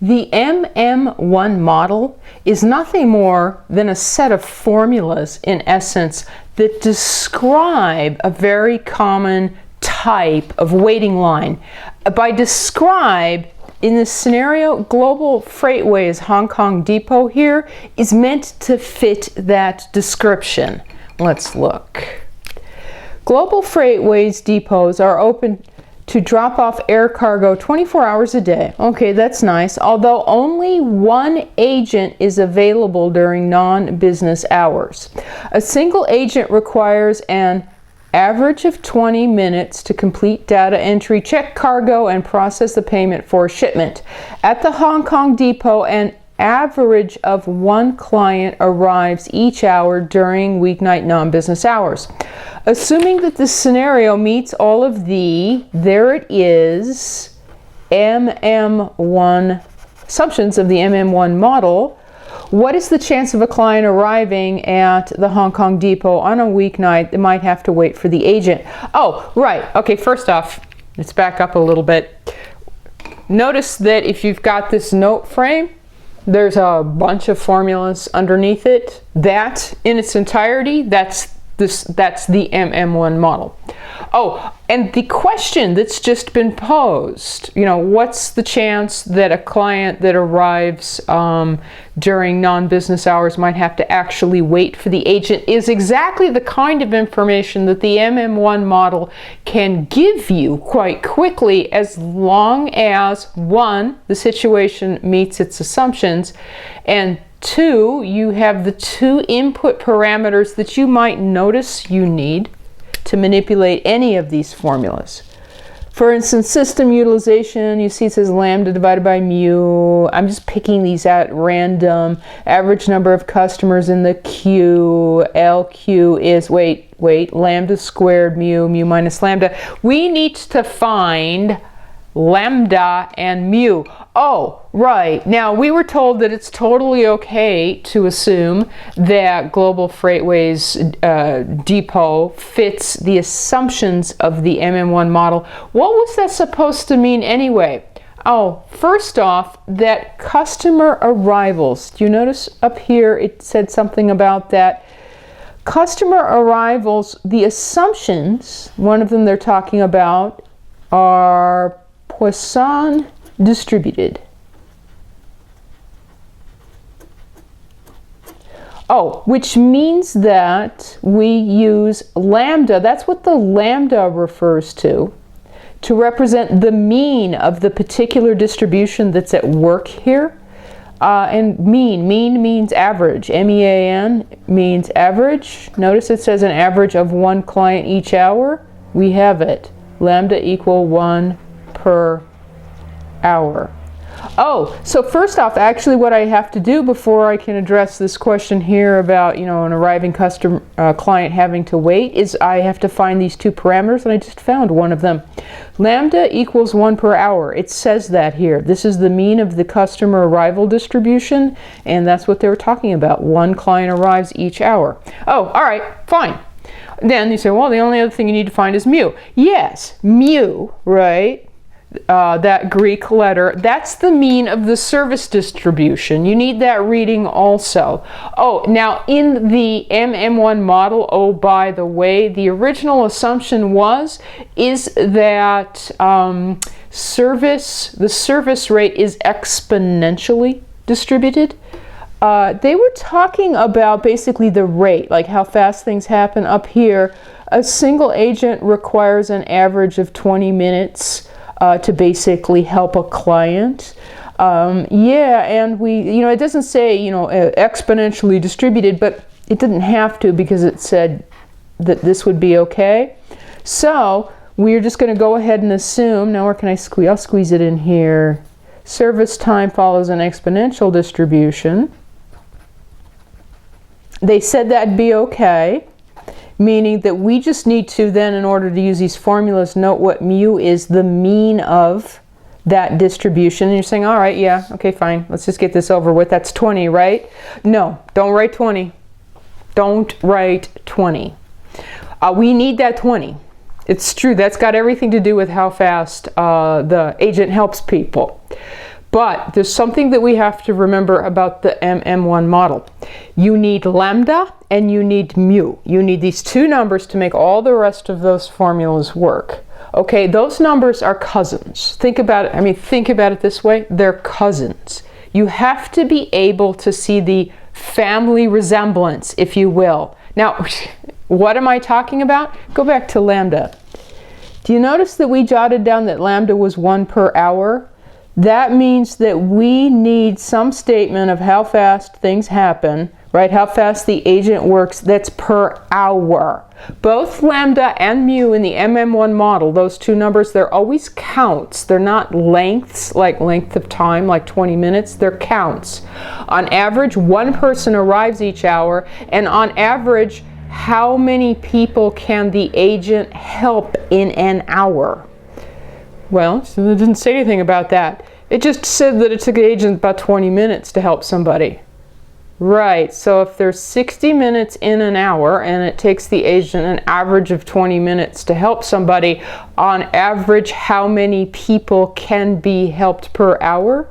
The MM1 model is nothing more than a set of formulas, in essence, that describe a very common type of waiting line. By describe, in this scenario, Global Freightways Hong Kong Depot here is meant to fit that description. Let's look. Global Freightways depots are open to drop off air cargo 24 hours a day. Okay, that's nice. Although only one agent is available during non-business hours. A single agent requires an average of 20 minutes to complete data entry, check cargo, and process the payment for shipment. At the Hong Kong Depot, an average of one client arrives each hour during weeknight non-business hours. Assuming that this scenario meets all of there it is, MM1 assumptions of the MM1 model, what is the chance of a client arriving at the Hong Kong Depot on a weeknight that might have to wait for the agent? Oh, right. Okay, first off, let's back up a little bit. Notice that if you've got this note frame, there's a bunch of formulas underneath it. That, in its entirety, that's the MM1 model. Oh, and the question that's just been posed, what's the chance that a client that arrives during non-business hours might have to actually wait for the agent, is exactly the kind of information that the MM1 model can give you quite quickly, as long as, one, the situation meets its assumptions, and two, you have the two input parameters that you might notice you need to manipulate any of these formulas. For instance, system utilization, you see it says lambda divided by mu. I'm just picking these at random. Average number of customers in the queue. LQ is, wait, lambda squared mu minus lambda. We need to find lambda and mu. Oh, right. Now, we were told that it's totally okay to assume that Global Freightways Depot fits the assumptions of the MM1 model. What was that supposed to mean anyway? Oh, first off, that customer arrivals. Do you notice up here it said something about that? Customer arrivals, the assumptions, one of them they're talking about, are Poisson distributed. Oh, which means that we use lambda, that's what the lambda refers to represent the mean of the particular distribution that's at work here. And mean means average. MEAN means average. Notice it says an average of one client each hour. We have it. Lambda equal 1 per hour. Oh, so first off, actually what I have to do before I can address this question here about, an arriving customer client having to wait, is I have to find these two parameters, and I just found one of them. Lambda equals 1 per hour. It says that here. This is the mean of the customer arrival distribution, and that's what they were talking about. One client arrives each hour. Oh, all right, fine. Then you say, well, the only other thing you need to find is mu. Yes, mu, right? That Greek letter, that's the mean of the service distribution. You need that reading also. Oh, now in the MM1 model, oh, by the way, the original assumption is that the service rate is exponentially distributed. They were talking about basically the rate, like how fast things happen up here. A single agent requires an average of 20 minutes to basically help a client. And it doesn't say, exponentially distributed, but it didn't have to because it said that this would be okay. So we're just going to go ahead and assume, now where can I squeeze? I'll squeeze it in here. Service time follows an exponential distribution. They said that'd be okay, meaning that we just need to then, in order to use these formulas, note what mu is the mean of that distribution. And you're saying, all right, yeah, okay, fine. Let's just get this over with. That's 20, right? No, don't write 20. Don't write 20. We need that 20. It's true. That's got everything to do with how fast the agent helps people. But there's something that we have to remember about the MM1 model. You need lambda and you need mu. You need these two numbers to make all the rest of those formulas work. Okay, those numbers are cousins. Think about it, think about it this way, they're cousins. You have to be able to see the family resemblance, if you will. Now, what am I talking about? Go back to lambda. Do you notice that we jotted down that lambda was 1 per hour? That means that we need some statement of how fast things happen, right? How fast the agent works, that's per hour. Both lambda and mu in the MM1 model, those two numbers, they're always counts. They're not lengths, like length of time, like 20 minutes. They're counts. On average, one person arrives each hour, and on average, how many people can the agent help in an hour? Well, so it didn't say anything about that. It just said that it took the agent about 20 minutes to help somebody. Right, so if there's 60 minutes in an hour and it takes the agent an average of 20 minutes to help somebody, on average, how many people can be helped per hour?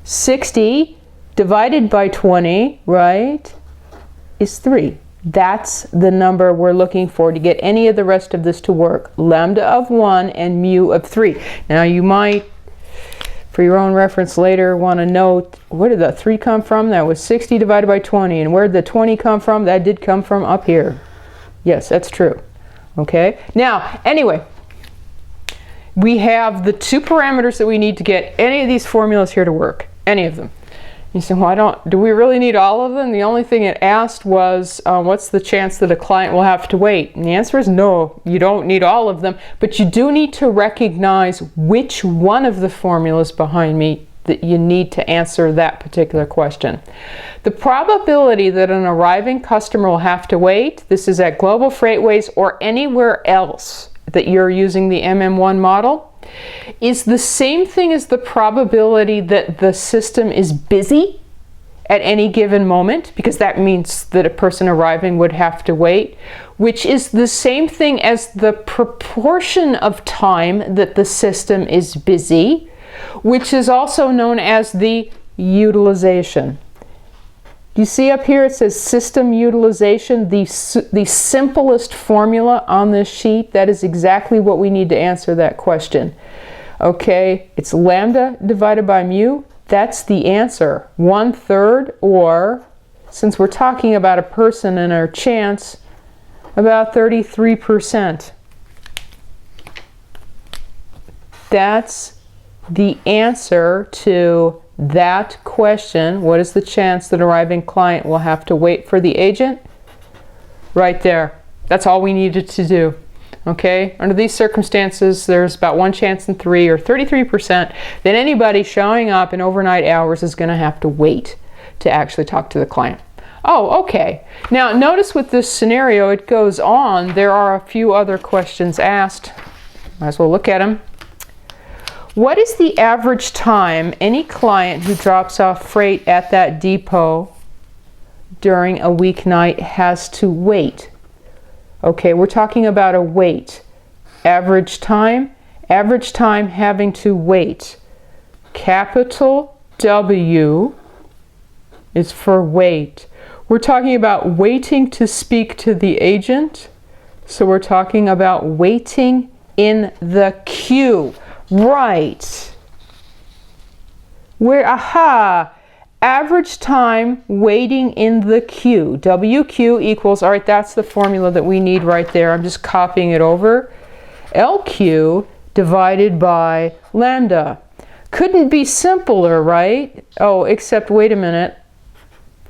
60 divided by 20, right, is 3. That's the number we're looking for to get any of the rest of this to work. Lambda of 1 and mu of 3. Now you might, for your own reference later, want to note, where did the 3 come from? That was 60 divided by 20. And where did the 20 come from? That did come from up here. Yes, that's true. Okay. Now, anyway, we have the two parameters that we need to get any of these formulas here to work. Any of them. You say, well, do we really need all of them? The only thing it asked was, what's the chance that a client will have to wait? And the answer is no, you don't need all of them, but you do need to recognize which one of the formulas behind me that you need to answer that particular question. The probability that an arriving customer will have to wait, this is at Global Freightways or anywhere else that you're using the MM1 model, is the same thing as the probability that the system is busy at any given moment, because that means that a person arriving would have to wait, which is the same thing as the proportion of time that the system is busy, which is also known as the utilization. You see up here it says system utilization, the simplest formula on this sheet. That is exactly what we need to answer that question. Okay, it's lambda divided by mu. That's the answer. 1/3, or since we're talking about a person and our chance, about 33%. That's the answer to that question. What is the chance that arriving client will have to wait for the agent? Right there. That's all we needed to do. Okay, under these circumstances, there's about 1 chance in 3, or 33%, that anybody showing up in overnight hours is going to have to wait to actually talk to the client. Oh, okay. Now, notice with this scenario, it goes on. There are a few other questions asked. Might as well look at them. What is the average time any client who drops off freight at that depot during a weeknight has to wait? Okay, we're talking about a wait. Average time having to wait. Capital W is for wait. We're talking about waiting to speak to the agent. So we're talking about waiting in the queue. Right. Average time waiting in the queue. WQ equals, all right, that's the formula that we need right there. I'm just copying it over. LQ divided by lambda. Couldn't be simpler, right? Oh, except wait a minute.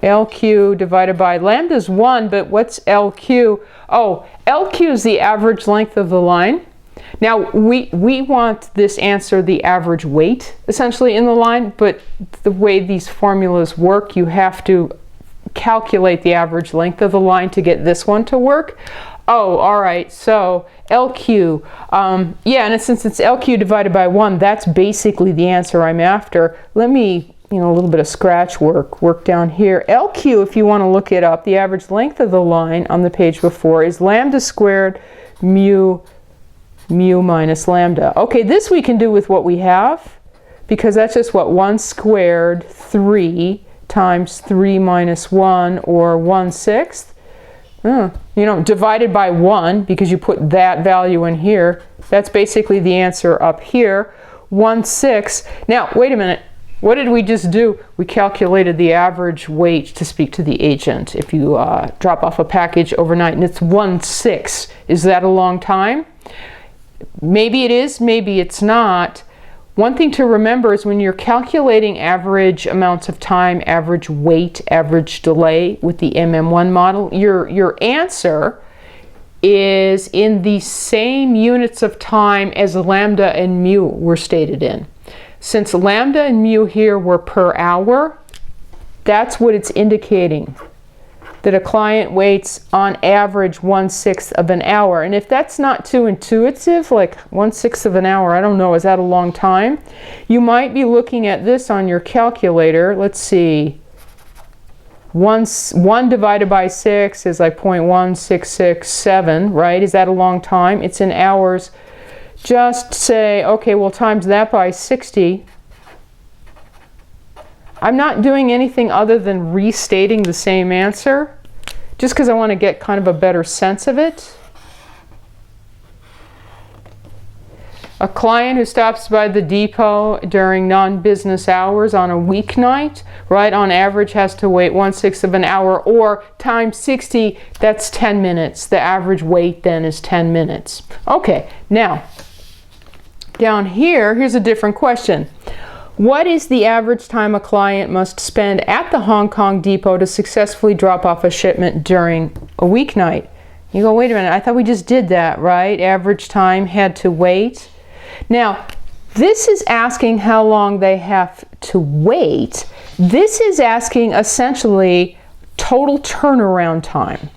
LQ divided by lambda is 1, but what's LQ? Oh, LQ is the average length of the line. Now, we want this answer the average weight, essentially, in the line, but the way these formulas work, you have to calculate the average length of the line to get this one to work. Oh, all right, so LQ. Yeah, and since it's LQ divided by 1, that's basically the answer I'm after. Let me, a little bit of scratch work down here. LQ, if you want to look it up, the average length of the line on the page before is lambda squared mu minus lambda. Okay, this we can do with what we have. because that's just what, 1 squared 3 times 3 minus 1, or 1/6. You know, divided by 1, because you put that value in here. That's basically the answer up here, 1/6. Now, wait a minute. What did we just do? We calculated the average wait to speak to the agent if you drop off a package overnight, and it's 1/6. Is that a long time? Maybe it is, maybe it's not. One thing to remember is when you're calculating average amounts of time, average wait, average delay with the MM1 model, your answer is in the same units of time as lambda and mu were stated in. Since lambda and mu here were per hour, that's what it's indicating, that a client waits on average 1/6 of an hour. And if that's not too intuitive, like 1/6 of an hour, I don't know, is that a long time? You might be looking at this on your calculator. Let's see. 1 divided by 6 is like 0.1667, right? Is that a long time? It's in hours. Just say, okay, well, times that by 60. I'm not doing anything other than restating the same answer, just because I want to get kind of a better sense of it. A client who stops by the depot during non-business hours on a weeknight, right, on average has to wait 1/6 of an hour, or times 60, that's 10 minutes. The average wait then is 10 minutes. Okay, now, down here, here's a different question. What is the average time a client must spend at the Hong Kong depot to successfully drop off a shipment during a weeknight? You go, wait a minute, I thought we just did that, right? Average time had to wait. Now, this is asking how long they have to wait. This is asking essentially total turnaround time,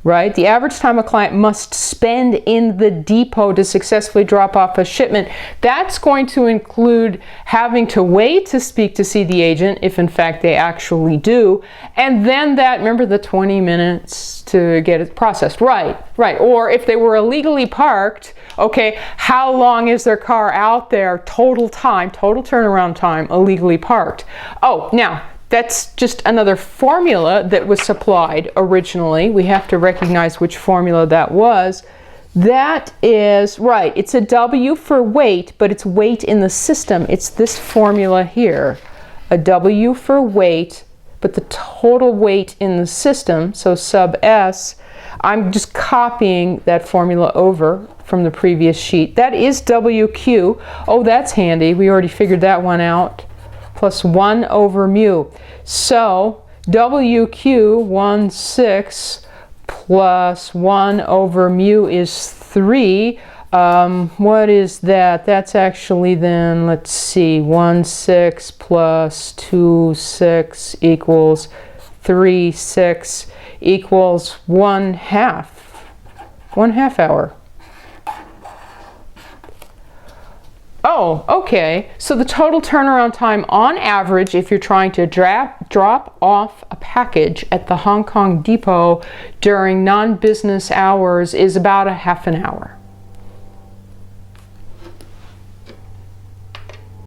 right? The average time a client must spend in the depot to successfully drop off a shipment. That's going to include having to wait to speak to see the agent, if in fact they actually do, and then that, remember, the 20 minutes to get it processed. Right. Or if they were illegally parked, okay, how long is their car out there, total time, total turnaround time, illegally parked? Oh, now, that's just another formula that was supplied originally. We have to recognize which formula that was. That is, right, it's a W for wait, but it's wait in the system. It's this formula here. A W for wait, but the total weight in the system, so sub S, I'm just copying that formula over from the previous sheet. That is WQ. Oh, that's handy. We already figured that one out. Plus 1 over mu. So WQ 1/6 plus 1 over mu is 3. What is that? That's actually then, let's see, 1/6 plus 2/6 equals 3/6 equals 1/2. 1/2 hour. Oh, okay. So the total turnaround time on average, if you're trying to drop off a package at the Hong Kong depot during non-business hours, is about a half an hour.